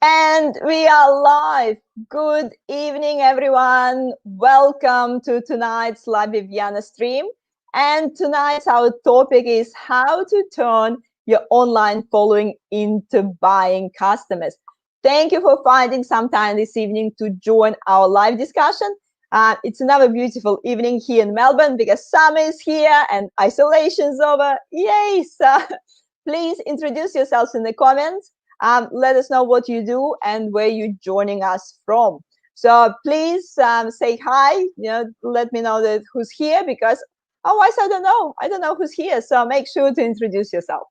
And we are live. Good evening, everyone. Welcome to tonight's Live with Yana stream. And tonight's our topic is how to turn your online following into buying customers. Thank you for finding some time this evening to join our live discussion. It's another beautiful evening here in Melbourne because summer is here and isolation's over. Yay! So please introduce yourselves in the comments. Let us know what you do and where you're joining us from. So please say hi. Let me know that who's here because otherwise I don't know. I don't know who's here. So make sure to introduce yourself.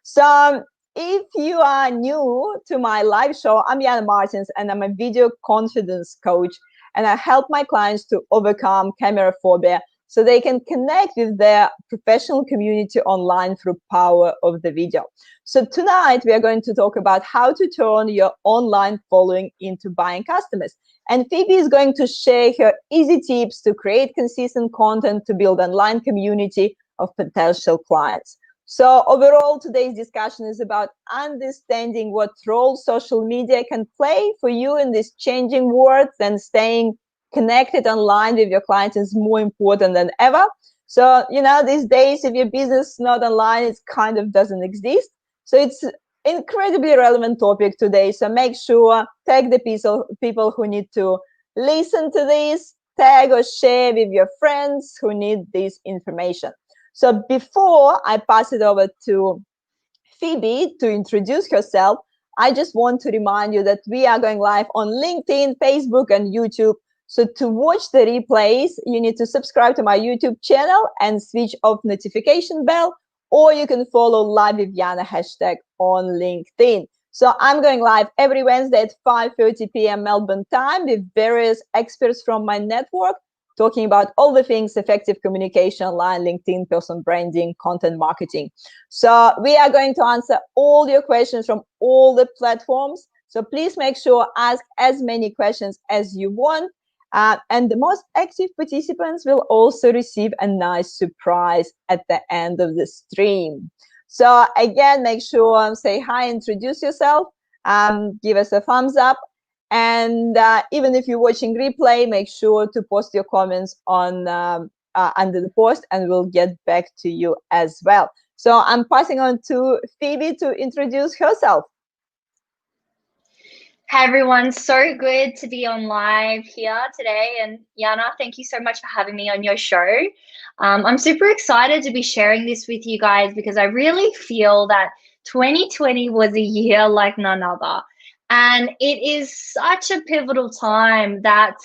So if you are new to my live show, I'm Yana Martens and I'm a video confidence coach. And I help my clients to overcome camera phobia so they can connect with their professional community online through power of the video. So tonight we are going to talk about how to turn your online following into buying customers. And Phoebe is going to share her easy tips to create consistent content to build online community of potential clients. So overall, today's discussion is about understanding what role social media can play for you in this changing world, and staying connected online with your clients is more important than ever. So, these days, if your business is not online, it kind of doesn't exist. So it's incredibly relevant topic today. So make sure, tag the people who need to listen to this, tag or share with your friends who need this information. So before I pass it over to Phoebe to introduce herself, I just want to remind you that we are going live on LinkedIn, Facebook, and YouTube. So to watch the replays, you need to subscribe to my YouTube channel and switch off notification bell, or you can follow Live with Yana hashtag on LinkedIn. So I'm going live every Wednesday at 5:30 p.m. Melbourne time with various experts from my network, talking about all the things effective communication online, LinkedIn, personal branding, content marketing. So we are going to answer all your questions from all the platforms. So please make sure ask as many questions as you want. And the most active participants will also receive a nice surprise at the end of the stream. So again, make sure say hi, introduce yourself, give us a thumbs up. And even if you're watching replay, make sure to post your comments on under the post, and we'll get back to you as well. So I'm passing on to Phoebe to introduce herself. Hi everyone, so good to be on live here today. And Yana, thank you so much for having me on your show. I'm super excited to be sharing this with you guys because I really feel that 2020 was a year like none other. And it is such a pivotal time that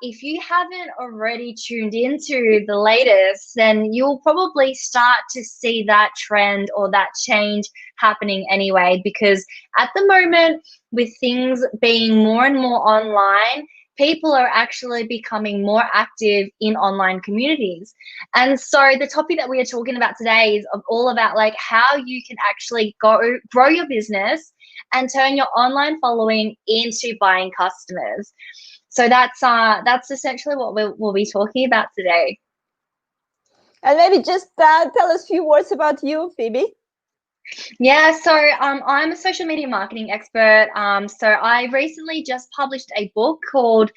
if you haven't already tuned into the latest, then you'll probably start to see that trend or that change happening anyway. Because at the moment, with things being more and more online, people are actually becoming more active in online communities. And so the topic that we are talking about today is all about like how you can actually grow your business and turn your online following into buying customers. So that's essentially what we'll be talking about today. And maybe just tell us a few words about you, Phoebe. Yeah, so I'm a social media marketing expert. So I recently just published a book called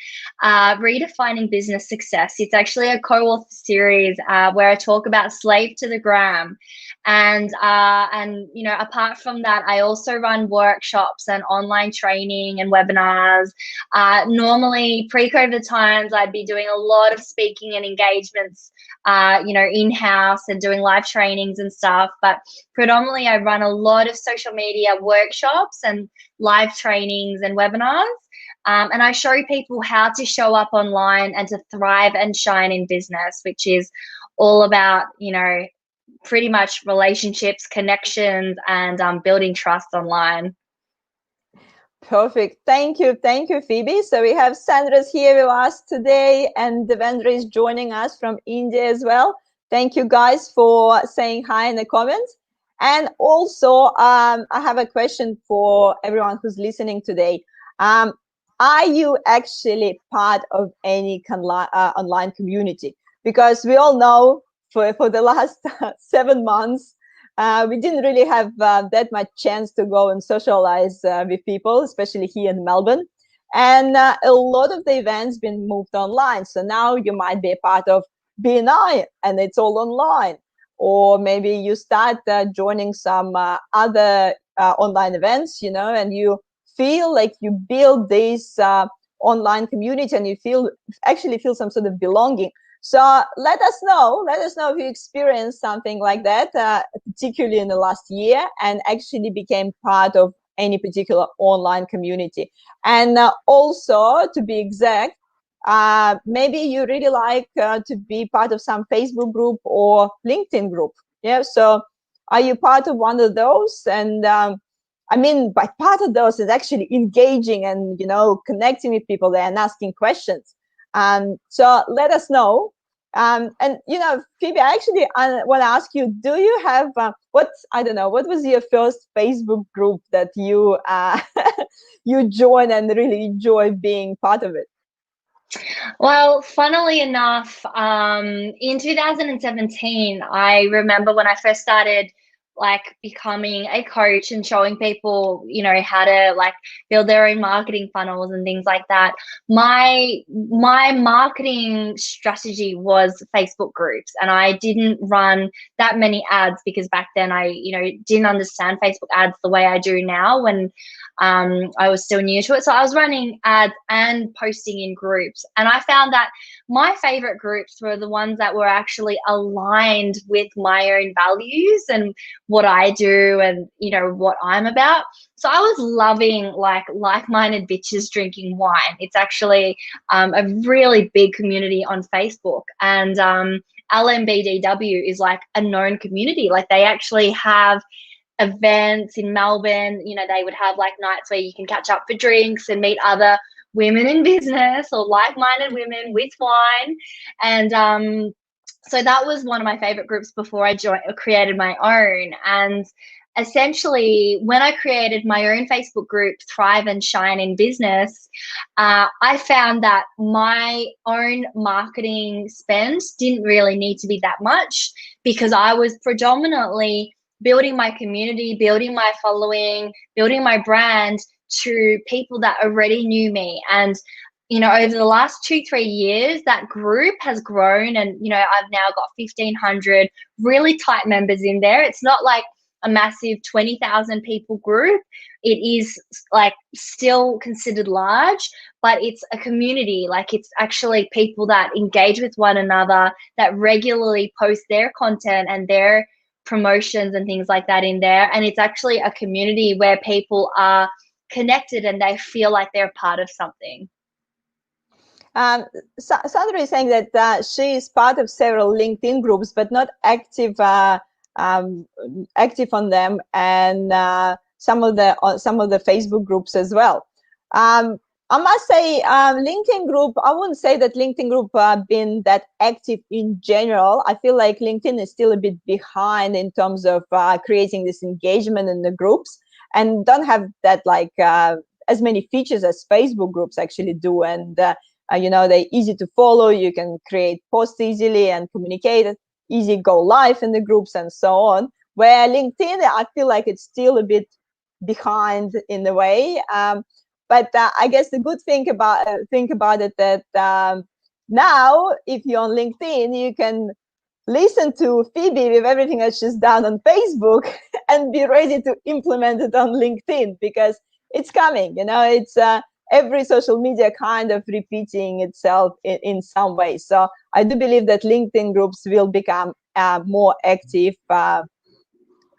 Redefining Business Success. It's actually a co-author series where I talk about slave to the gram. And apart from that, I also run workshops and online training and webinars. Normally, pre-COVID times, I'd be doing a lot of speaking and engagements, in-house and doing live trainings and stuff. But predominantly, I run a lot of social media workshops and live trainings and webinars. And I show people how to show up online and to thrive and shine in business, which is all about, pretty much relationships, connections, and building trust online. Perfect. Thank you, Phoebe. So we have Sandra's here with us today, and Devendra is joining us from India as well. Thank you guys for saying hi in the comments. And also, I have a question for everyone who's listening today. Are you actually part of any online community? Because we all know for the last 7 months, we didn't really have that much chance to go and socialize with people, especially here in Melbourne. And a lot of the events been moved online. So now you might be a part of BNI and it's all online. Or maybe you start joining some other online events, and you feel like you build this online community and you actually feel some sort of belonging. So let us know. Let us know if you experienced something like that, particularly in the last year, and actually became part of any particular online community. And also, to be exact, maybe you really like to be part of some Facebook group or LinkedIn group. Yeah. So are you part of one of those? And I mean, by part of those is actually engaging and, connecting with people there and asking questions. So let us know. And, Phoebe, I actually want to ask you, do you have, what was your first Facebook group that you you joined and really enjoy being part of it? Well, funnily enough, in 2017, I remember when I first started becoming a coach and showing people, how to build their own marketing funnels and things like that. My marketing strategy was Facebook groups, and I didn't run that many ads because back then I, didn't understand Facebook ads the way I do now when I was still new to it. So I was running ads and posting in groups. And I found that my favorite groups were the ones that were actually aligned with my own values and what I do and, what I'm about. So I was loving like-minded bitches drinking wine. It's actually a really big community on Facebook. And LMBDW is like a known community. Like they actually have events in Melbourne. They would have nights where you can catch up for drinks and meet other women in business or like-minded women with wine. And so that was one of my favorite groups before I created my own. And essentially, when I created my own Facebook group, Thrive and Shine in Business, I found that my own marketing spend didn't really need to be that much because I was predominantly building my community, building my following, building my brand to people that already knew me. And over the last 2-3 years, that group has grown, and I've now got 1,500 really tight members in there. It's not like a massive 20,000 people group. It is still considered large, but it's a community. It's actually people that engage with one another, that regularly post their content and their promotions and things like that in there. And it's actually a community where people are connected and they feel like they're part of something. Sandra is saying that she is part of several LinkedIn groups, but not active active on them, and some of the Facebook groups as well. I must say, LinkedIn group, I wouldn't say that LinkedIn group been that active in general. I feel like LinkedIn is still a bit behind in terms of creating this engagement in the groups, and don't have that as many features as Facebook groups actually do. And they're easy to follow. You can create posts easily and communicate, easy go live in the groups and so on. Where LinkedIn, I feel like it's still a bit behind in a way. But I guess the good thing about it that now, if you're on LinkedIn, you can listen to Phoebe with everything that she's done on Facebook and be ready to implement it on LinkedIn, because it's coming. It's every social media kind of repeating itself in some way. So I do believe that LinkedIn groups will become more active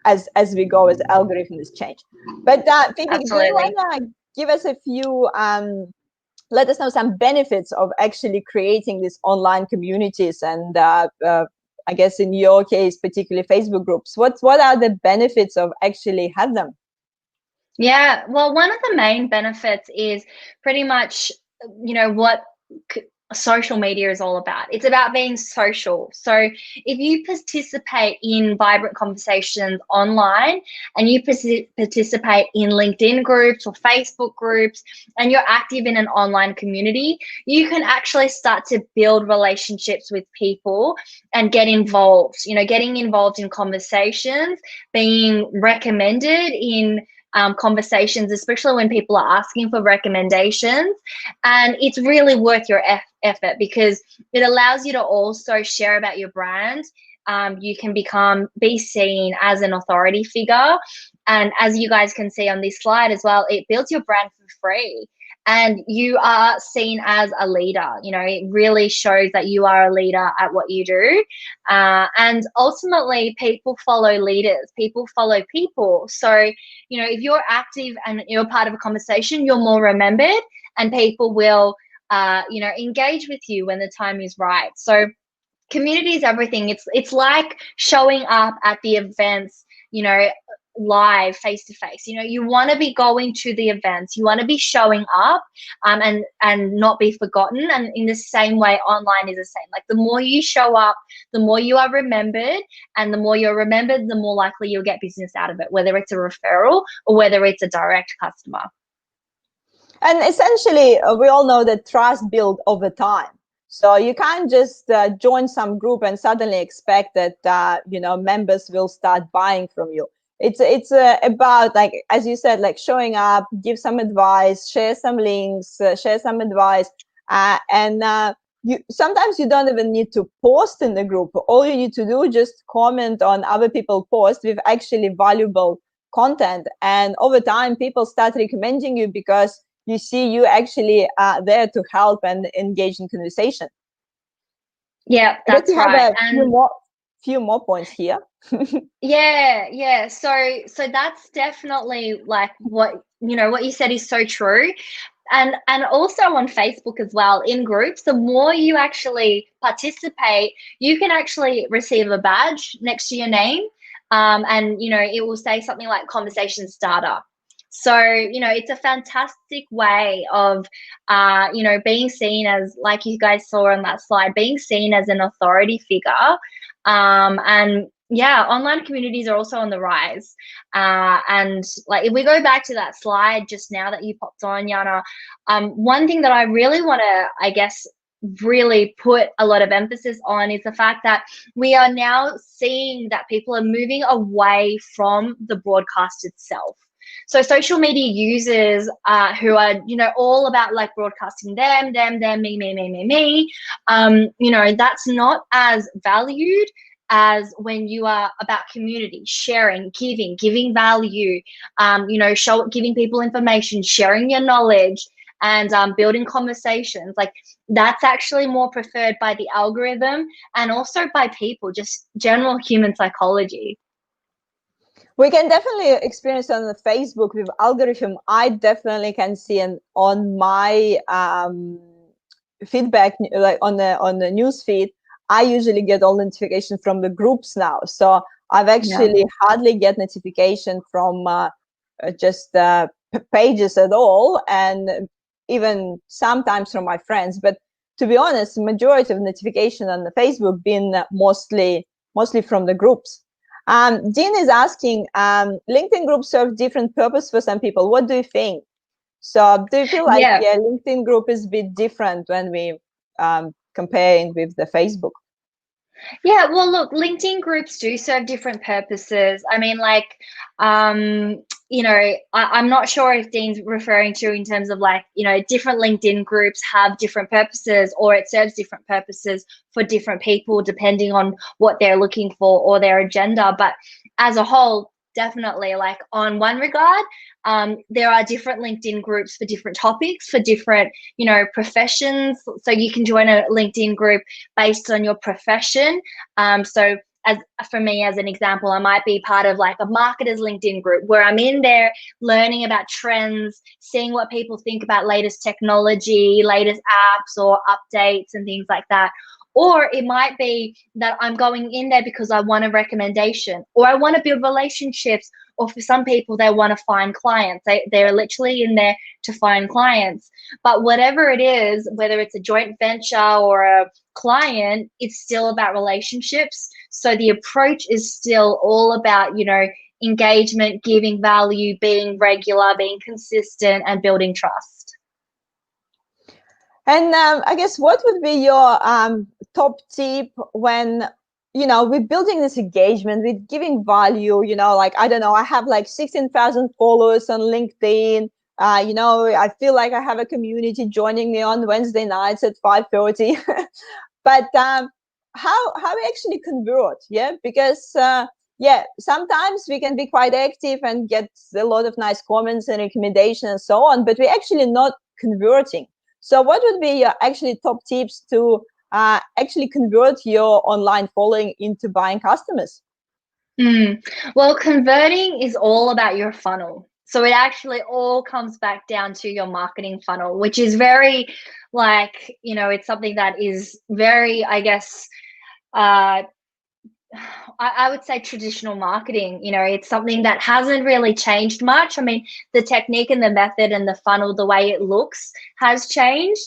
as we go, as algorithms change. But Phoebe, Absolutely. do you want to give us a few, let us know some benefits of actually creating these online communities, and I guess in your case, particularly Facebook groups. What are the benefits of actually have them? Yeah, well, one of the main benefits is pretty much, what social media is all about. It's about being social. So if you participate in vibrant conversations online and you participate in LinkedIn groups or Facebook groups and you're active in an online community, you can actually start to build relationships with people and get involved, getting involved in conversations, being recommended in conversations, especially when people are asking for recommendations. And it's really worth your effort because it allows you to also share about your brand. You can be seen as an authority figure. And as you guys can see on this slide as well, it builds your brand for free. And you are seen as a leader. It really shows that you are a leader at what you do. And ultimately, people follow leaders, people follow people. So, if you're active and you're part of a conversation, you're more remembered and people will, engage with you when the time is right. So community is everything. It's like showing up at the events, live face to face. You want to be going to the events, you want to be showing up, and not be forgotten. And in the same way, online is the same. Like the more you show up, the more you are remembered, and the more you're remembered, the more likely you'll get business out of it, whether it's a referral or whether it's a direct customer. And essentially, we all know that trust built over time. So you can't just join some group and suddenly expect that members will start buying from you. It's about, like, as you said, like showing up, give some advice, share some links, share some advice, and you sometimes you don't even need to post in the group. All you need to do is just comment on other people's posts with actually valuable content, and over time people start recommending you because you see you actually are there to help and engage in conversation. Yeah, that's right. I bet you have a few more points here. Yeah. So that's definitely like what you said is so true. And also on Facebook as well, in groups, the more you actually participate, you can actually receive a badge next to your name. And it will say something like conversation starter. So, it's a fantastic way of, being seen as, like you guys saw on that slide, being seen as an authority figure. And yeah, online communities are also on the rise. And like, if we go back to that slide just now that you popped on, Yana, one thing that I really want to, I guess, really put a lot of emphasis on is the fact that we are now seeing that people are moving away from the broadcast itself. So social media users who are, all about like broadcasting them, me, that's not as valued as when you are about community, sharing, giving value, giving people information, sharing your knowledge, and building conversations. Like that's actually more preferred by the algorithm and also by people, just general human psychology. We can definitely experience on the Facebook with algorithm. I definitely can see on my feedback, like on the news feed, I usually get all notifications from the groups now. So I've actually hardly get notification from just pages at all, and even sometimes from my friends. But to be honest, majority of notification on the Facebook been mostly from the groups. Dean is asking, LinkedIn groups serve different purpose for some people. What do you think? So do you feel like LinkedIn group is a bit different when we comparing with the Facebook? Yeah, well, look, LinkedIn groups do serve different purposes. I mean, like, I'm not sure if Dean's referring to in terms of like, different LinkedIn groups have different purposes, or it serves different purposes for different people depending on what they're looking for or their agenda. But as a whole, definitely, like on one regard, there are different LinkedIn groups for different topics, for different, professions. So you can join a LinkedIn group based on your profession. So as for me, as an example, I might be part of like a marketer's LinkedIn group where I'm in there learning about trends, seeing what people think about latest technology, latest apps or updates and things like that. Or it might be that I'm going in there because I want a recommendation, or I want to build relationships, or for some people, they want to find clients. They're literally in there to find clients. But whatever it is, whether it's a joint venture or a client, it's still about relationships. So the approach is still all about, engagement, giving value, being regular, being consistent, and building trust. And I guess what would be your top tip when, we're building this engagement, we're giving value, like, I don't know, I have like 16,000 followers on LinkedIn. I feel like I have a community joining me on Wednesday nights at 5:30. But how we actually convert? Yeah, because sometimes we can be quite active and get a lot of nice comments and recommendations and so on, but we're actually not converting. So what would be your actually top tips to actually convert your online following into buying customers? Well, converting is all about your funnel. So it actually all comes back down to your marketing funnel, which is very it's something that is very, I guess, I would say traditional marketing. It's something that hasn't really changed much. I mean, the technique and the method and the funnel, the way it looks has changed.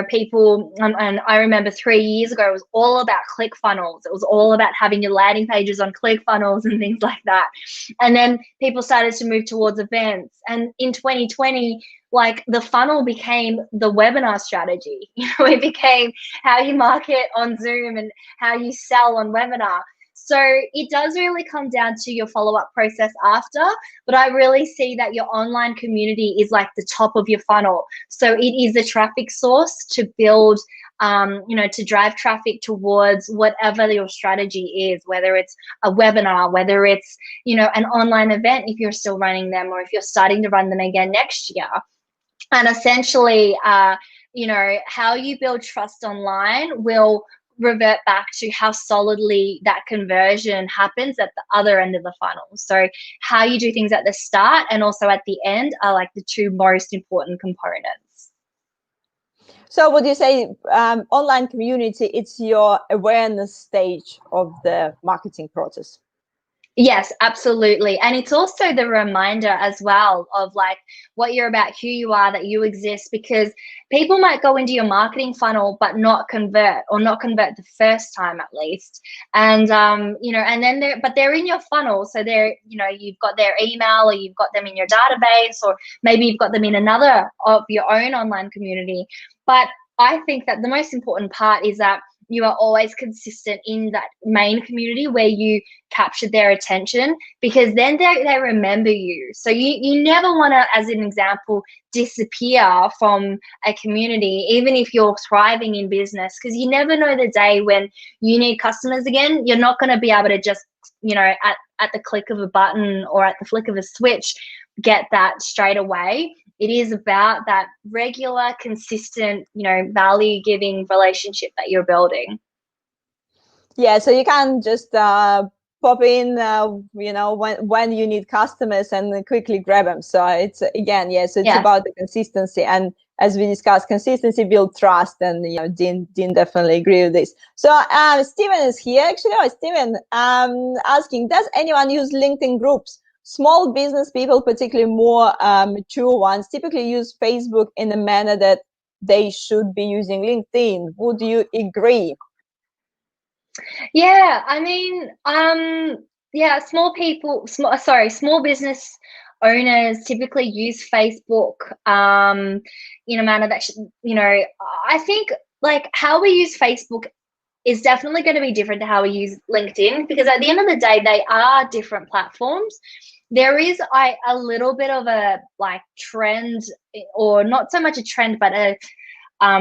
People, and I remember 3 years ago, it was all about click funnels. It was all about having your landing pages on click funnels and things like that. And then people started to move towards events. And in 2020, the funnel became the webinar strategy. It became how you market on Zoom and how you sell on webinar. So it does really come down to your follow-up process after, but I really see that your online community is like the top of your funnel. So it is a traffic source to build, to drive traffic towards whatever your strategy is, whether it's a webinar, whether it's, an online event if you're still running them, or if you're starting to run them again next year. And essentially, how you build trust online will revert back to how solidly that conversion happens at the other end of the funnel. So how you do things at the start and also at the end are like the two most important components. So would you say online community, it's your awareness stage of the marketing process? Yes, absolutely. And it's also the reminder as well of what you're about, who you are, that you exist, because people might go into your marketing funnel but not convert, or not convert the first time at least. And and then they're in your funnel. So they're, you've got their email, or you've got them in your database, or maybe you've got them in another of your own online community. But I think that the most important part is that you are always consistent in that main community where you captured their attention, because then they remember you. So you never want to, as an example, disappear from a community, even if you're thriving in business, because you never know the day when you need customers again. You're not going to be able to just, at the click of a button or at the flick of a switch, get that straight away. It is about that regular, consistent, value-giving relationship that you're building. Yeah, so you can't just pop in, when you need customers and quickly grab them. So it's, again, so it's about the consistency. And as we discussed, consistency builds trust. And, Dean definitely agree with this. So Steven is here. Actually, Steven asking, does anyone use LinkedIn groups? Small business people, particularly more mature ones, typically use Facebook in the manner that they should be using LinkedIn. Would you agree? Yeah, I mean, small business owners typically use Facebook in a manner that I think how we use Facebook is definitely going to be different to how we use LinkedIn, because at the end of the day, they are different platforms. There is a little bit of a trend, or not so much a trend, but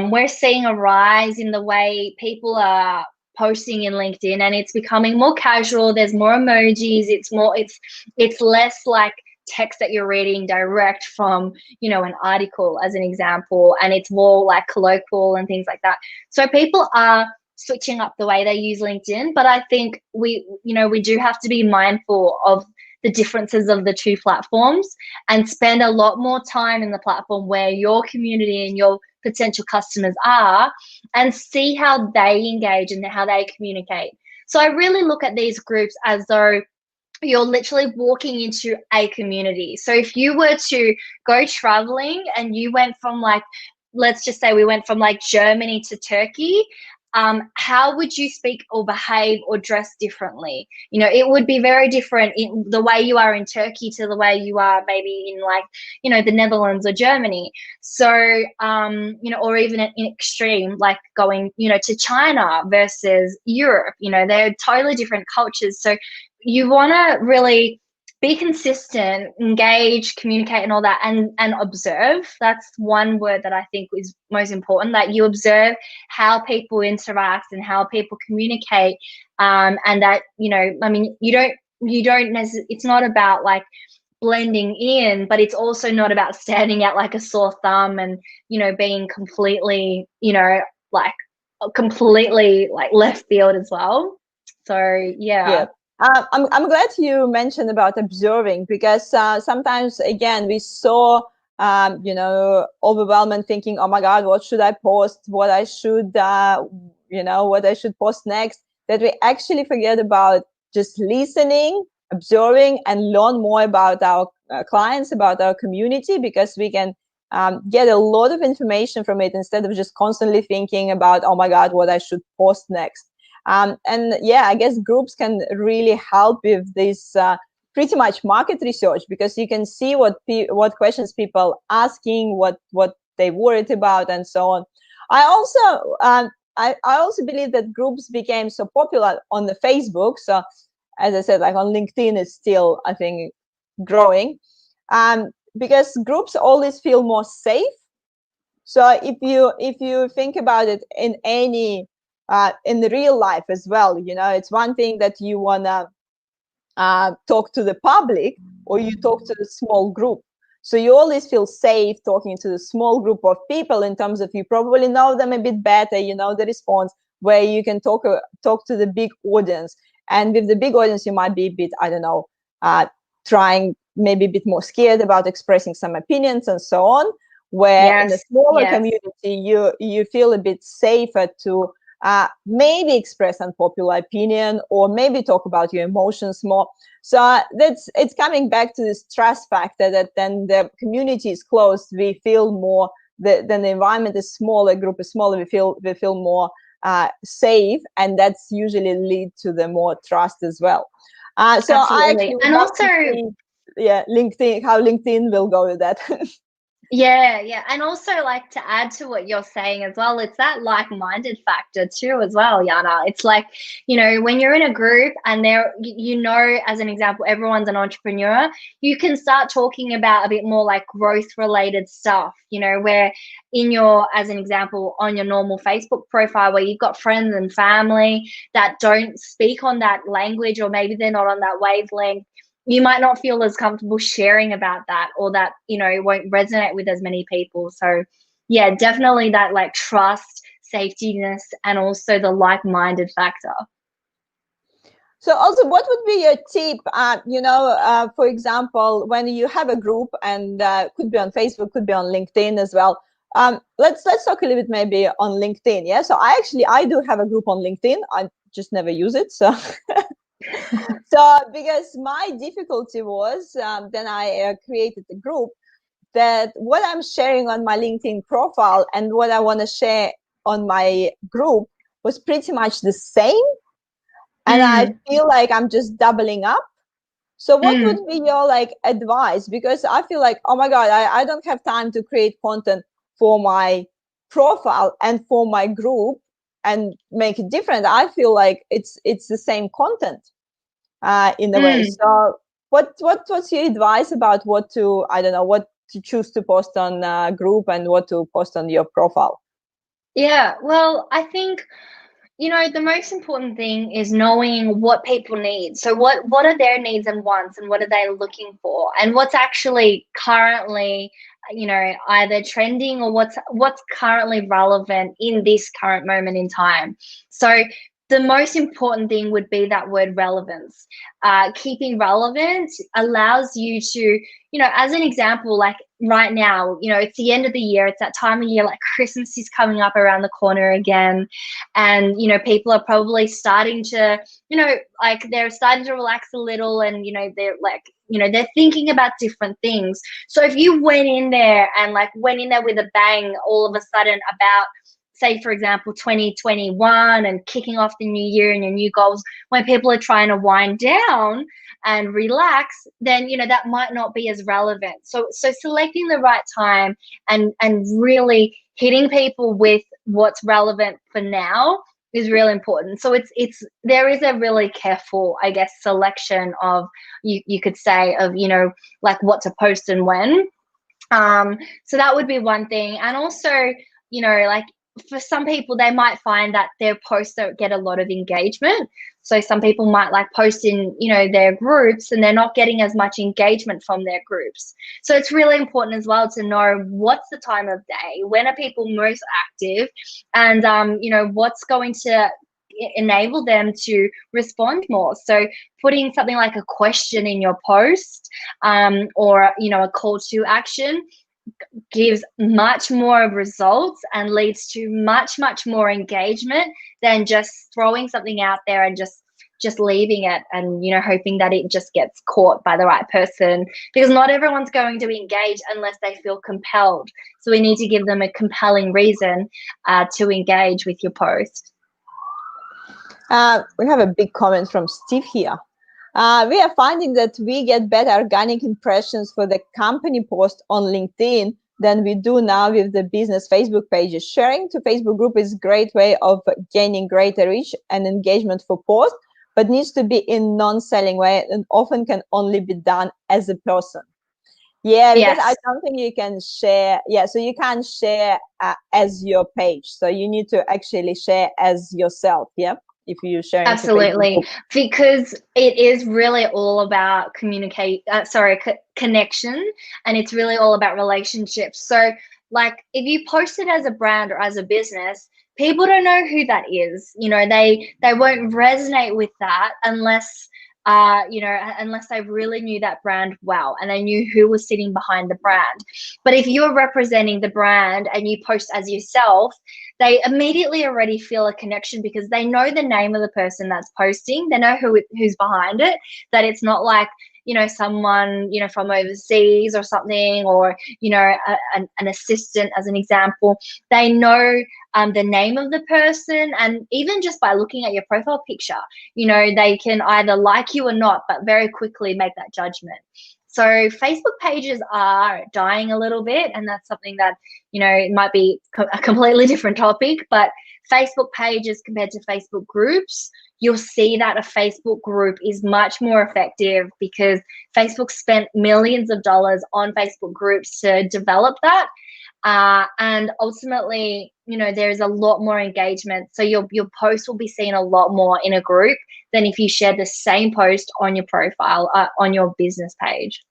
we're seeing a rise in the way people are posting in LinkedIn, and it's becoming more casual. There's more emojis. It's less like text that you're reading direct from, an article, as an example, and it's more colloquial and things like that. So people are switching up the way they use LinkedIn, but I think we do have to be mindful of the differences of the two platforms, and spend a lot more time in the platform where your community and your potential customers are, and see how they engage and how they communicate. So I really look at these groups as though you're literally walking into a community. So if you were to go traveling and you went from like, let's just say we went from like Germany to Turkey, how would you speak or behave or dress differently? You know, it would be very different in the way you are in Turkey to the way you are maybe in like, you know, the Netherlands or Germany. So, you know, or even in extreme, like going, you know, to China versus Europe, you know, they're totally different cultures. So you want to really be consistent, engage, communicate, and all that, and observe. That's one word that I think is most important. That you observe how people interact and how people communicate, and that, you know, I mean, you don't necessarily. It's not about like blending in, but it's also not about standing out like a sore thumb and, you know, being completely, you know, like completely like left field as well. So Yeah. yeah. I'm glad you mentioned about observing, because sometimes, again, we saw, overwhelming thinking, oh my God, what should I post? What I should, what I should post next, that we actually forget about just listening, observing, and learn more about our clients, about our community, because we can get a lot of information from it instead of just constantly thinking about, oh my God, what I should post next. And yeah, I guess groups can really help with this pretty much market research, because you can see what questions people asking, what they worried about, and so on. I also I also believe that groups became so popular on the Facebook. So as I said, like on LinkedIn is still, I think, growing, because groups always feel more safe. So if you think about it in any in the real life as well, it's one thing that you wanna talk to the public, or you talk to the small group. So you always feel safe talking to the small group of people, in terms of you probably know them a bit better, you know the response, where you can talk to the big audience. And with the big audience, you might be a bit, I don't know, trying, maybe a bit more scared about expressing some opinions and so on. Where in a Yes. smaller Yes. community, you feel a bit safer to maybe express unpopular opinion, or maybe talk about your emotions more. So it's coming back to this trust factor, that then the community is closed, we feel more, then the environment is smaller, group is smaller, we feel more safe, and that's usually lead to the more trust as well. So I Absolutely. actually would And love also, to see, yeah, LinkedIn, how LinkedIn will go with that. yeah, yeah. And also, like, to add to what you're saying as well, it's that like-minded factor too, as well, Yana. It's like, you know, when you're in a group and there, you know, as an example, everyone's an entrepreneur, you can start talking about a bit more like growth-related stuff, you know, where in your, as an example, on your normal Facebook profile, where you've got friends and family that don't speak on that language, or maybe they're not on that wavelength, you might not feel as comfortable sharing about that, or that, you know, won't resonate with as many people. So yeah, definitely that like trust, safetyness, and also the like-minded factor. So also, what would be your tip? For example, when you have a group, and could be on Facebook, could be on LinkedIn as well. Let's talk a little bit maybe on LinkedIn. Yeah. So I do have a group on LinkedIn. I just never use it. So so because my difficulty was, then I created a group, that what I'm sharing on my LinkedIn profile and what I want to share on my group was pretty much the same, and I Mm, feel like I'm just doubling up. So what mm, would be your like advice? Because I feel like, oh my God, I don't have time to create content for my profile and for my group and make it different. I feel like it's the same content in a way. mm. So what's your advice about what to, I don't know, what to choose to post on group and what to post on your profile? Yeah, well, I think, you know, the most important thing is knowing what people need. So what are their needs and wants, and what are they looking for, and what's actually currently, you know, either trending, or what's currently relevant in this current moment in time. So the most important thing would be that word relevance. Keeping relevant allows you to, as an example, like right now, it's the end of the year, it's that time of year, like Christmas is coming up around the corner again. And, people are probably starting to, like they're starting to relax a little, and, they're like, they're thinking about different things. So if you went in there with a bang all of a sudden about, say, for example, 2021 and kicking off the new year and your new goals, when people are trying to wind down and relax, then, that might not be as relevant. So selecting the right time and really hitting people with what's relevant for now is really important. So there is a really careful, I guess, selection of, you could say, of, like what to post and when. So that would be one thing. And also, like, for some people, they might find that their posts don't get a lot of engagement. So some people might like post in, their groups, and they're not getting as much engagement from their groups. So it's really important as well to know what's the time of day, when are people most active, and, what's going to enable them to respond more. So putting something like a question in your post, or, a call to action, gives much more results and leads to much more engagement than just throwing something out there and just leaving it and, hoping that it just gets caught by the right person, because not everyone's going to engage unless they feel compelled. So we need to give them a compelling reason to engage with your post. We have a big comment from Steve here. We are finding that we get better organic impressions for the company post on LinkedIn than we do now with the business Facebook pages. Sharing to Facebook group is a great way of gaining greater reach and engagement for posts, but needs to be in non-selling way and often can only be done as a person. Yeah, because Yes. I don't think you can share. Yeah, so you can't share as your page. So you need to actually share as yourself. Yeah. If you share. Absolutely, because it is really all about connection, and it's really all about relationships. So like if you post it as a brand or as a business, people don't know who that is. They won't resonate with that unless unless they really knew that brand well and they knew who was sitting behind the brand. But if you're representing the brand and you post as yourself, they immediately already feel a connection because they know the name of the person that's posting. They know who's behind it, that it's not like, someone, from overseas or something, or, an assistant, as an example. They know the name of the person, and even just by looking at your profile picture, they can either like you or not, but very quickly make that judgment. So Facebook pages are dying a little bit, and that's something that, it might be a completely different topic, but Facebook pages compared to Facebook groups, you'll see that a Facebook group is much more effective because Facebook spent millions of dollars on Facebook groups to develop that. And ultimately, there's a lot more engagement. So your post will be seen a lot more in a group than if you share the same post on your profile, on your business page.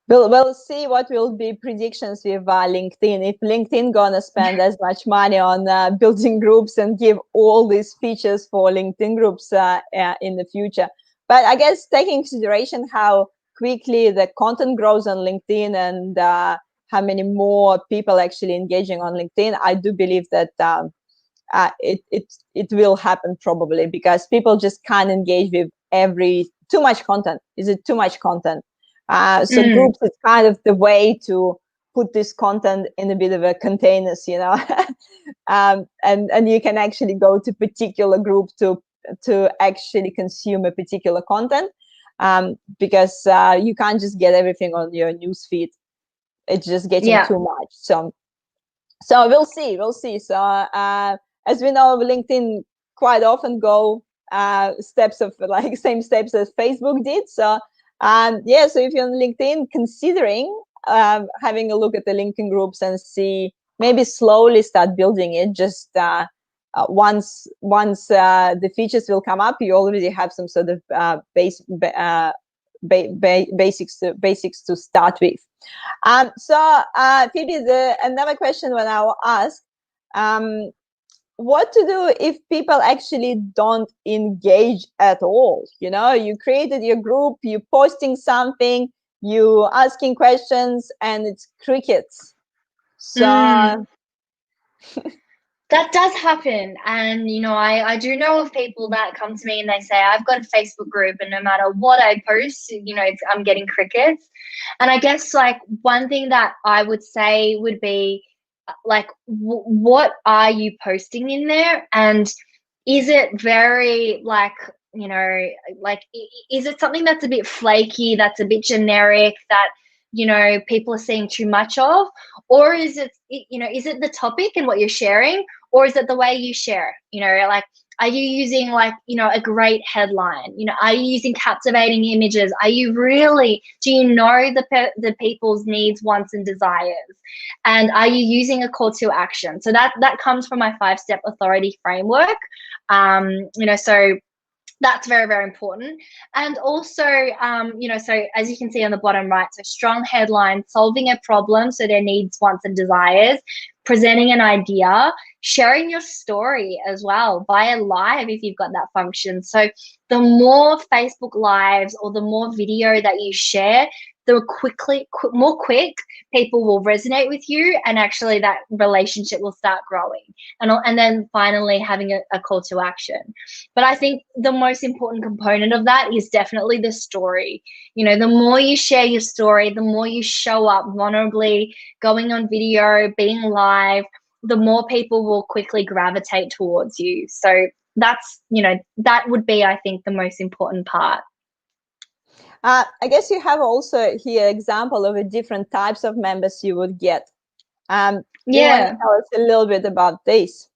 We'll see what will be predictions with LinkedIn. If LinkedIn gonna spend as much money on building groups and give all these features for LinkedIn groups in the future. But I guess taking consideration how quickly the content grows on LinkedIn and how many more people actually engaging on LinkedIn, I do believe that it will happen probably, because people just can't engage with too much content. Is it too much content? So groups is kind of the way to put this content in a bit of a containers, and you can actually go to particular group to actually consume a particular content, because you can't just get everything on your newsfeed. It's just getting too much. So we'll see. So as we know, LinkedIn quite often go steps of like same steps as Facebook did. So so if you're on LinkedIn, considering having a look at the LinkedIn groups and see, maybe slowly start building it. Just once the features will come up, you already have some sort of basics to start with. So Phoebe, another question when I will ask, what to do if people actually don't engage at all? You know, you created your group, you posting something, you asking questions, and it's crickets. Mm. So That does happen. And, I do know of people that come to me and they say, I've got a Facebook group and no matter what I post, I'm getting crickets. And I guess like one thing that I would say would be like, what are you posting in there? And is it very like, like, is it something that's a bit flaky, that's a bit generic, that, people are seeing too much of? Or is it, is it the topic and what you're sharing? Or is it the way you share? Like, are you using like, a great headline? Are you using captivating images? Are you really, do you know the people's needs, wants, and desires? And are you using a call to action? So that comes from my 5-step authority framework. So that's very, very important. And also, so as you can see on the bottom right, so strong headline, solving a problem, so their needs, wants, and desires, presenting an idea, sharing your story as well via live if you've got that function. So the more Facebook lives or the more video that you share, the more quick people will resonate with you, and actually that relationship will start growing. And then finally having a call to action. But I think the most important component of that is definitely the story. The more you share your story, the more you show up vulnerably, going on video, being live, the more people will quickly gravitate towards you. So that's, that would be, I think, the most important part. I guess you have also here example of the different types of members you would get. Do you want to Yeah. tell us a little bit about this?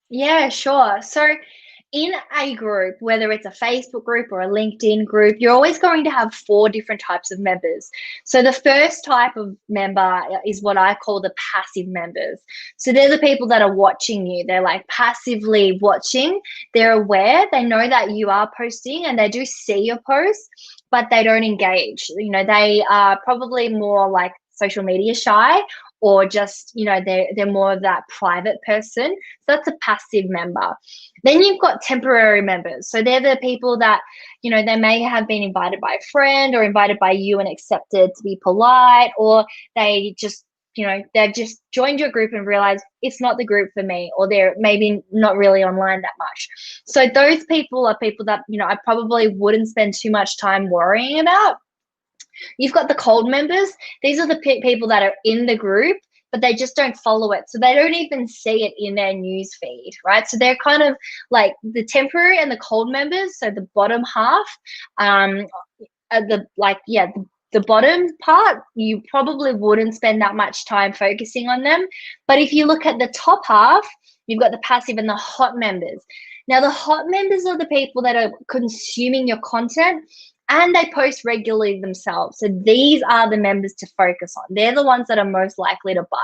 Yeah, sure. So in a group, whether it's a Facebook group or a LinkedIn group, you're always going to have 4 different types of members. So the first type of member is what I call the passive members. So they're the people that are watching you. They're like passively watching. They're aware. They know that you are posting and they do see your posts, but they don't engage. They are probably more like social media shy, or just, they're more of that private person. So that's a passive member. Then you've got temporary members. So they're the people that, they may have been invited by a friend or invited by you and accepted to be polite, or they just, they've just joined your group and realized it's not the group for me, or they're maybe not really online that much. So those people are people that, I probably wouldn't spend too much time worrying about. You've got the cold members. These are the people that are in the group, but they just don't follow it. So they don't even see it in their news feed, right? So they're kind of like the temporary and the cold members. So the bottom half, the bottom part, you probably wouldn't spend that much time focusing on them. But if you look at the top half, you've got the passive and the hot members. Now, the hot members are the people that are consuming your content and they post regularly themselves. So these are the members to focus on. They're the ones that are most likely to buy.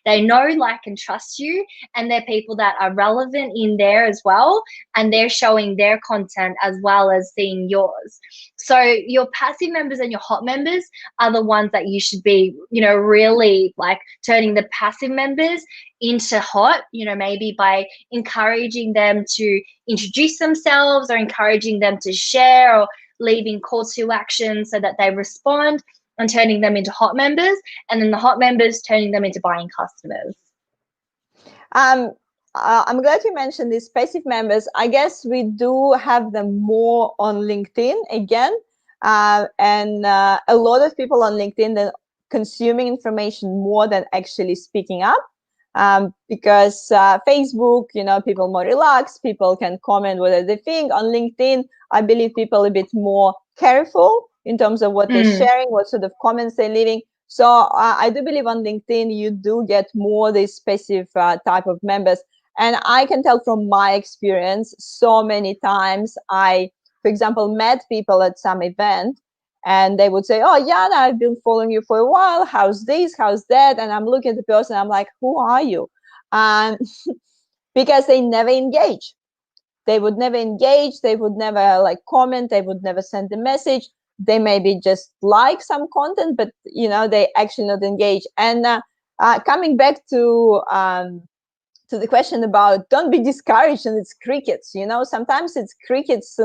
They know, like, and trust you, and they're people that are relevant in there as well, and they're showing their content as well as seeing yours. So your passive members and your hot members are the ones that you should be, really like turning the passive members into hot, maybe by encouraging them to introduce themselves or encouraging them to share or leaving call to action so that they respond, and turning them into hot members, and then the hot members turning them into buying customers. I'm glad you mentioned these passive members. I guess we do have them more on LinkedIn again. And a lot of people on LinkedIn are consuming information more than actually speaking up. Because Facebook, people more relaxed, people can comment whatever they think. On LinkedIn, I believe people are a bit more careful in terms of what they're sharing, what sort of comments they're leaving. So I do believe on LinkedIn, you do get more this passive type of members. And I can tell from my experience, so many times I, for example, met people at some event and they would say, oh, Yana, I've been following you for a while. How's this? How's that? And I'm looking at the person, I'm like, who are you? And because they never engage. They would never engage. They would never like comment. They would never send a message. They maybe just like some content, but, they actually not engage. And coming back to to the question about don't be discouraged and it's crickets, sometimes it's crickets.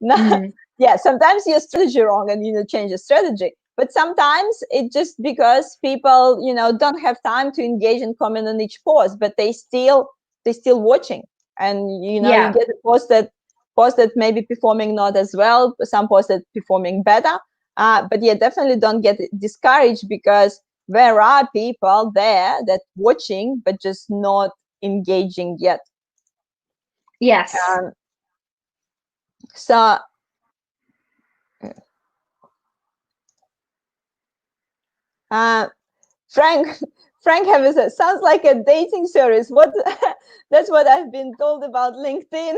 Mm. Yeah, sometimes your strategy wrong and change your strategy, but sometimes it's just because people don't have time to engage and comment on each post, but they still watching, and you Yeah. get a post that maybe performing not as well, some posts that performing better. But yeah, definitely don't get discouraged, because there are people there that watching but just not engaging yet. Yes. um, so uh, Frank Frank Heavy says, sounds like a dating service. What? That's what I've been told about LinkedIn.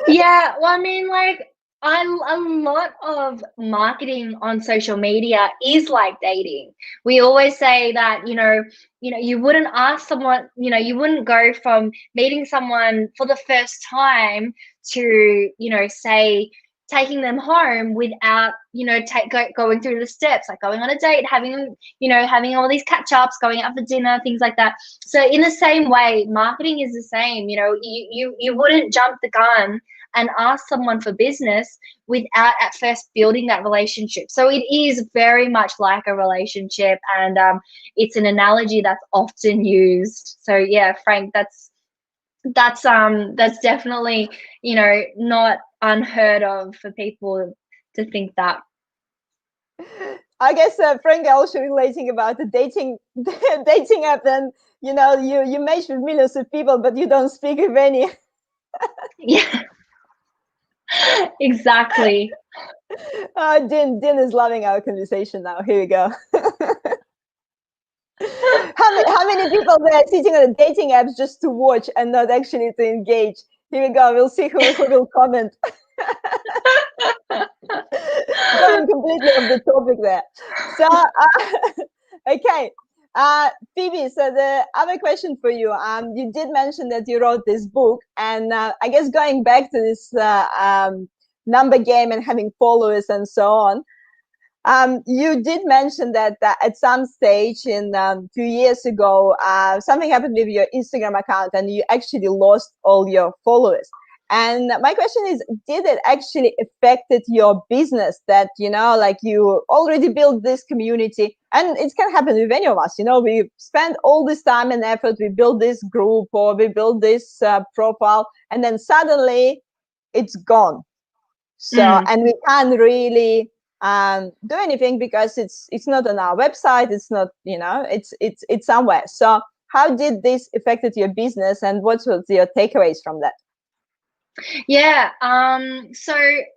Yeah, well, I mean, like, a lot of marketing on social media is like dating. We always say that, you wouldn't ask someone, you wouldn't go from meeting someone for the first time to, say, taking them home without, going through the steps, like going on a date, having all these catch ups, going out for dinner, things like that. So in the same way, marketing is the same. You wouldn't jump the gun and ask someone for business without at first building that relationship. So it is very much like a relationship, and it's an analogy that's often used. So yeah, Frank, that's definitely not unheard of for people to think that. I guess Frank also relating about the dating dating app. Then you match with millions of people, but you don't speak with any. Yeah. Exactly. Din is loving our conversation now. Here we go. How many people there are sitting on the dating apps just to watch and not actually to engage? Here we go. We'll see who will comment. Going completely off the topic there. So, okay. Phoebe, so the other question for you, you did mention that you wrote this book, and I guess going back to this number game and having followers and so on, you did mention that at some stage in few years ago, something happened with your Instagram account and you actually lost all your followers. And my question is, did it actually affected your business that, like you already built this community? And it can happen with any of us, we spend all this time and effort, we build this group or we build this profile, and then suddenly it's gone. So, Mm. and we can't really do anything because it's not on our website. It's not, it's somewhere. So how did this affected your business, and what was your takeaways from that? Yeah. So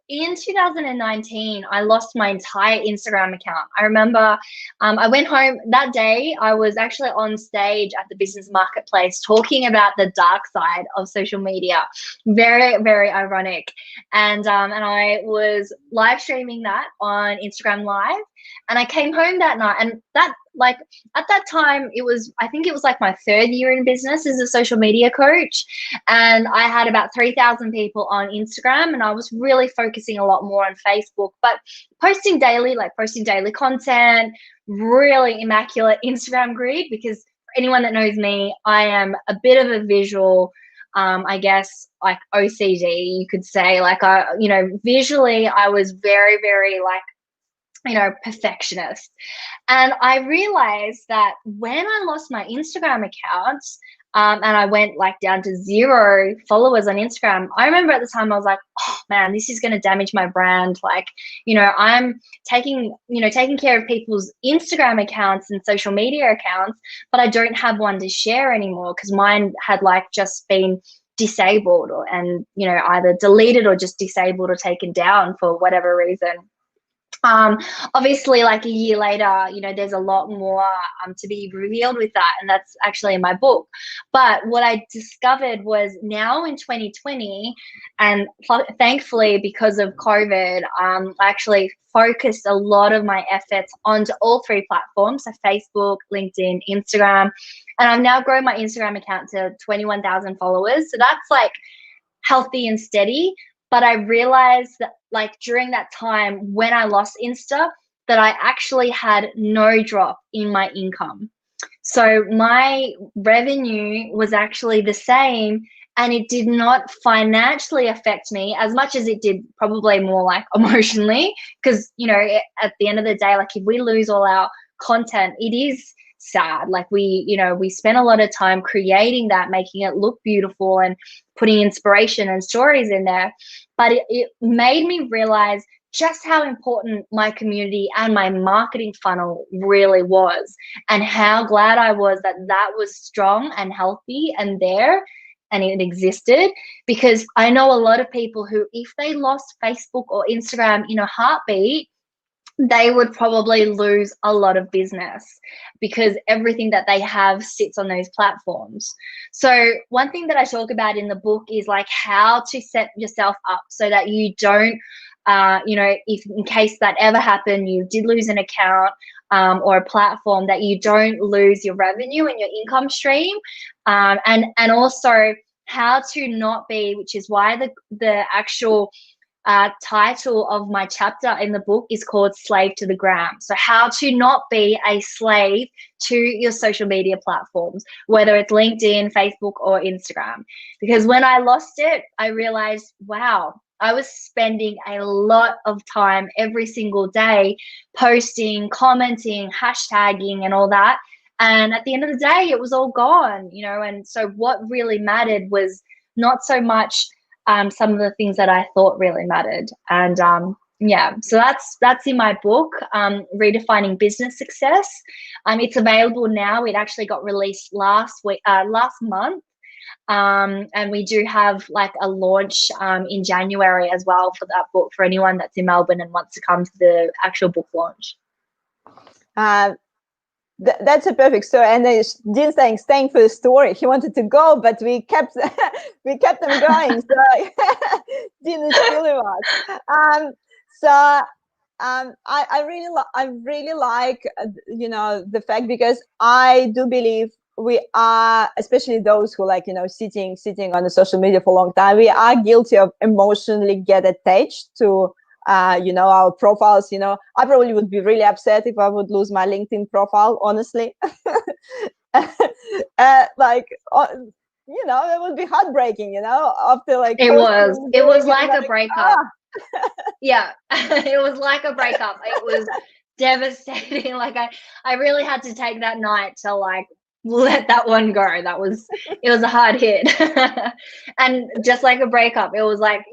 in 2019, I lost my entire Instagram account. I remember I went home that day. I was actually on stage at the business marketplace talking about the dark side of social media. Very, very ironic. And I was live streaming that on Instagram Live. And I came home that night, and that, like, at that time, I think it was like my third year in business as a social media coach, and I had about 3,000 people on Instagram, and I was really focusing a lot more on Facebook, but posting daily, like posting daily content, really immaculate Instagram grid, because for anyone that knows me, I am a bit of a visual, I guess, like OCD, you could say. Like, visually, I was very, very, like, perfectionist. And I realized that when I lost my Instagram account, and I went like down to 0 followers on Instagram, I remember at the time I was like, oh man, this is going to damage my brand. Like, I'm taking care of people's Instagram accounts and social media accounts, but I don't have one to share anymore because mine had like just been disabled, and either deleted or just disabled or taken down for whatever reason. Obviously, like a year later, there's a lot more to be revealed with that, and that's actually in my book. But what I discovered was, now in 2020, and thankfully because of COVID, I actually focused a lot of my efforts onto all 3 platforms, so Facebook, LinkedIn, Instagram, and I've now grown my Instagram account to 21,000 followers. So that's like healthy and steady. But I realized that, like, during that time when I lost Insta, that I actually had no drop in my income. So my revenue was actually the same, and it did not financially affect me as much as it did probably more like emotionally. Because, at the end of the day, like if we lose all our content, it is sad. Like we spent a lot of time creating that, making it look beautiful and putting inspiration and stories in there. But it made me realize just how important my community and my marketing funnel really was, and how glad I was that that was strong and healthy and there and it existed. Because I know a lot of people who, if they lost Facebook or Instagram in a heartbeat, they would probably lose a lot of business, because everything that they have sits on those platforms. So one thing that I talk about in the book is like how to set yourself up so that you don't, if in case that ever happened, you did lose an account or a platform, that you don't lose your revenue and your income stream, and also how to not be, which is why the actual title of my chapter in the book is called Slave to the Gram. So how to not be a slave to your social media platforms, whether it's LinkedIn, Facebook, or Instagram. Because when I lost it, I realized, wow, I was spending a lot of time every single day posting, commenting, hashtagging, and all that. And at the end of the day, it was all gone, and so what really mattered was not so much some of the things that I thought really mattered. And so that's in my book, Redefining Business Success. It's available now. It actually got released last month. And we do have like a launch in January as well for that book, for anyone that's in Melbourne and wants to come to the actual book launch. That's a perfect story. And then Dean staying for the story. He wanted to go, but we kept them going. So Dean is still with us. I really like the fact, because I do believe we are, especially those who sitting on the social media for a long time, we are guilty of emotionally get attached to our profiles. I probably would be really upset if I would lose my LinkedIn profile, honestly. It would be heartbreaking, after it was like a breakup. Yeah, it was like a breakup. It was devastating. Like I really had to take that night to like let that one go. It was a hard hit. And just like a breakup, it was like,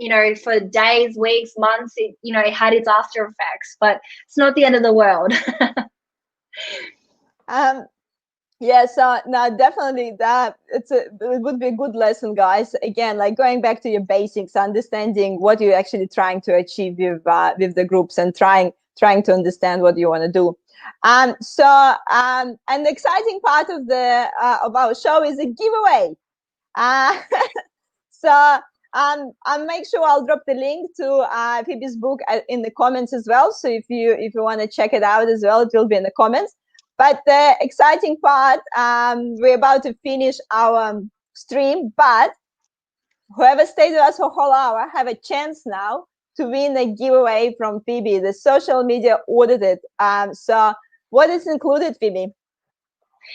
for days, weeks, months, it had its after effects, but it's not the end of the world. Yeah, so now definitely it would be a good lesson, guys. Again, like going back to your basics, understanding what you're actually trying to achieve with the groups, and trying to understand what you want to do. And the exciting part of our show is a giveaway. I'll make sure I'll drop the link to Phoebe's book in the comments as well. So if you want to check it out as well, it will be in the comments. But the exciting part, we're about to finish our stream, but whoever stays with us for a whole hour have a chance now to win a giveaway from Phoebe, the social media audited. So what is included, Phoebe?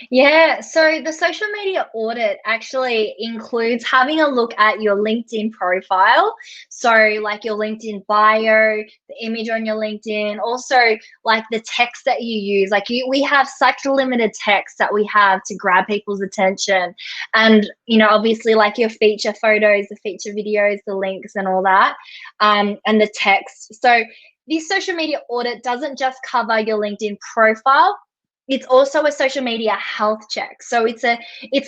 Yeah, so the social media audit actually includes having a look at your LinkedIn profile. So like your LinkedIn bio, the image on your LinkedIn, also like the text that you use. Like we have such limited text that we have to grab people's attention. And, obviously like your feature photos, the feature videos, the links and all that, and the text. So this social media audit doesn't just cover your LinkedIn profile. It's also a social media health check. So it's a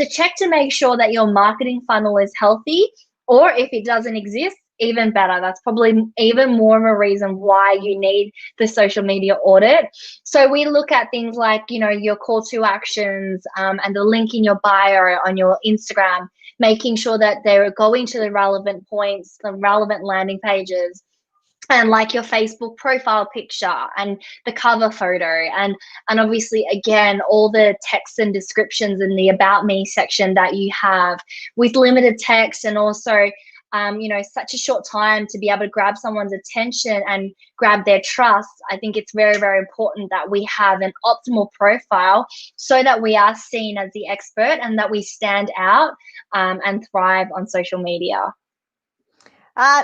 check to make sure that your marketing funnel is healthy, or if it doesn't exist, even better. That's probably even more of a reason why you need the social media audit. So we look at things like, your call to actions and the link in your bio on your Instagram, making sure that they're going to the relevant points, the relevant landing pages, and like your Facebook profile picture and the cover photo, and obviously again all the text and descriptions in the about me section that you have with limited text, and also such a short time to be able to grab someone's attention and grab their trust. I think it's very, very important that we have an optimal profile so that we are seen as the expert and that we stand out and thrive on social media.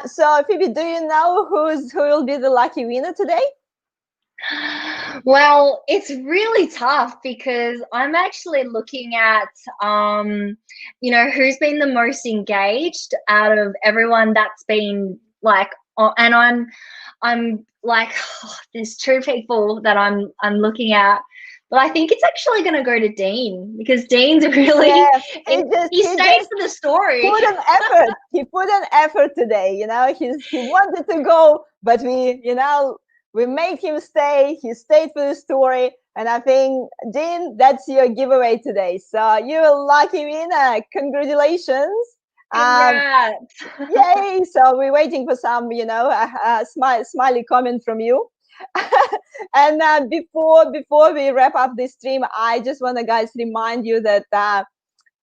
So Phoebe, do you know who will be the lucky winner today? Well, it's really tough because I'm actually looking at, who's been the most engaged out of everyone that's been like, and I'm like, there's two people that I'm looking at, but I think it's actually going to go to Dean because Dean's really, he stays for the story. Put an effort. He put an effort today. He wanted to go, but we made him stay. He stayed for the story. And I think, Dean, that's your giveaway today. So you're a lucky winner. Congratulations. Congrats. Yay. So we're waiting for some, smiley comment from you. And before we wrap up this stream, I just want to, guys, remind you that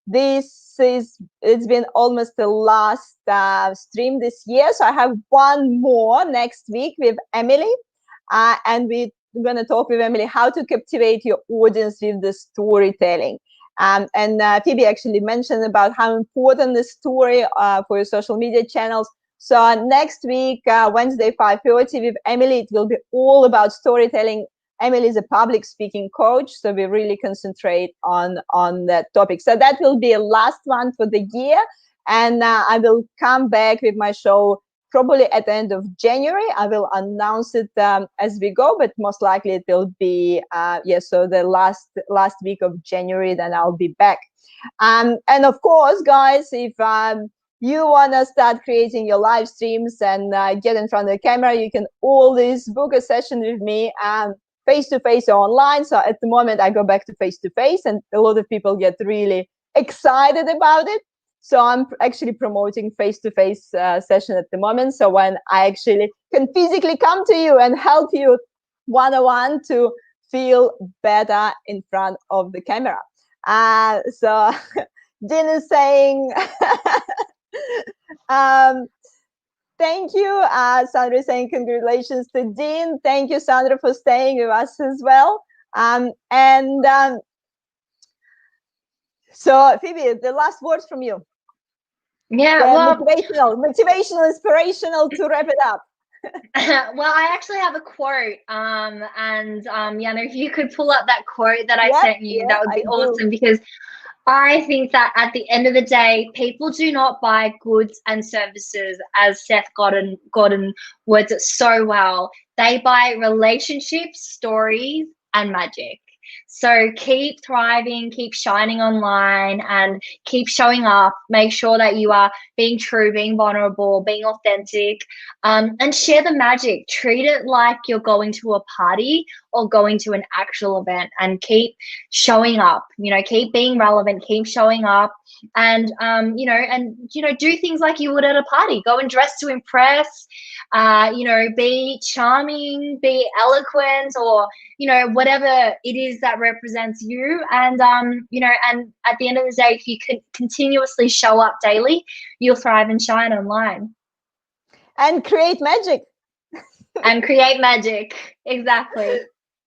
it's been almost the last stream this year. So I have one more next week with Emily. And we're going to talk with Emily how to captivate your audience with the storytelling. And Phoebe actually mentioned about how important the story for your social media channels. So next week, Wednesday, 5:30 with Emily, it will be all about storytelling. Emily is a public speaking coach, so we really concentrate on that topic. So that will be a last one for the year. And I will come back with my show probably at the end of January. I will announce it as we go, but most likely it will be, so the last week of January, then I'll be back. And of course, guys, if you want to start creating your live streams and get in front of the camera, you can always book a session with me face-to-face or online. So at the moment, I go back to face-to-face, and a lot of people get really excited about it. So I'm actually promoting face-to-face session at the moment. So when I actually can physically come to you and help you one-on-one to feel better in front of the camera. So Dean is saying, thank you. Sandra is saying congratulations to Dean. Thank you, Sandra, for staying with us as well. So Phoebe, the last words from you. Yeah, well, motivational, inspirational to wrap it up. Well, I actually have a quote, and Yana, if you could pull up that quote that I sent you, that would be awesome, because I think that at the end of the day, people do not buy goods and services, as Seth Godin words it so well. They buy relationships, stories, and magic. So keep thriving, keep shining online, and keep showing up. Make sure that you are being true, being vulnerable, being authentic, and share the magic. Treat it like you're going to a party or going to an actual event, and keep showing up. Keep being relevant, keep showing up, and do things like you would at a party. Go and dress to impress. Be charming, be eloquent, or whatever it is that represents you. And and at the end of the day, if you can continuously show up daily, you'll thrive and shine online and create magic. And create magic. Exactly.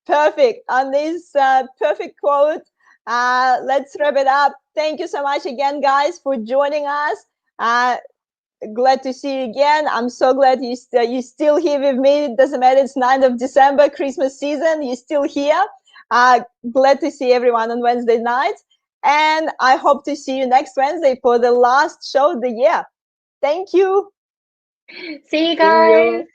Perfect. On this perfect quote, let's wrap it up. Thank you so much again, guys, for joining us. Glad to see you again. I'm so glad you're still here with me. It doesn't matter. It's 9th of December, Christmas season. You're still here. Glad to see everyone on Wednesday night. And I hope to see you next Wednesday for the last show of the year. Thank you. See you guys.